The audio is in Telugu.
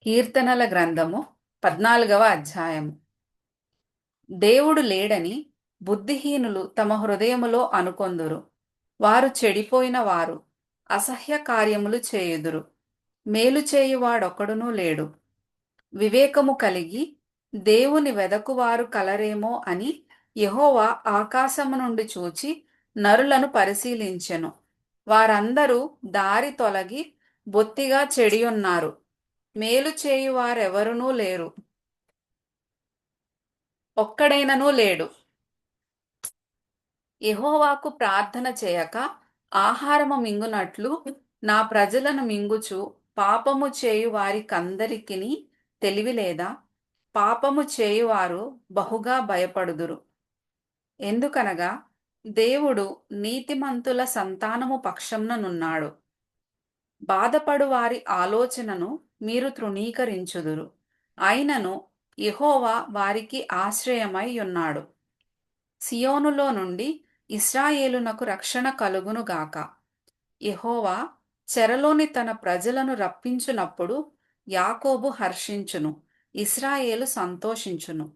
కీర్తనల గ్రంథము 14వ అధ్యాయము. దేవుడు లేడని బుద్ధిహీనులు తమ హృదయములో అనుకొందురు. వారు చెడిపోయిన వారు అసహ్య కార్యములు చేయుదురు. మేలు చేయువాడొక్కడునూ లేడు. వివేకము కలిగి దేవుని వెదకువారు కలరేమో అని యెహోవా ఆకాశము నుండి చూచి నరులను పరిశీలించెను. వారందరూ దారి తొలగి బొత్తిగా చెడియున్నారు. మేలు చేయువారెవరునూ లేరు, ఒక్కడైననూ లేడు. యెహోవాకు ప్రార్థన చేయక ఆహారము మింగునట్లు నా ప్రజలను మింగుచు పాపము చేయు వారికందరికిని తెలివి లేదా? పాపము చేయువారు బహుగా భయపడుదురు. ఎందుకనగా దేవుడు నీతిమంతుల సంతానము పక్షంననున్నాడు. బాధపడు వారి ఆలోచనను మీరు తృణీకరించుదురు. అయినను యెహోవా వారికి ఆశ్రయమై ఉన్నాడు. సియోనులో నుండి ఇశ్రాయేలునకు రక్షణ కలుగునుగాక. యెహోవా చెరలోని తన ప్రజలను రప్పించునప్పుడు యాకోబు హర్షించును, ఇశ్రాయేలు సంతోషించును.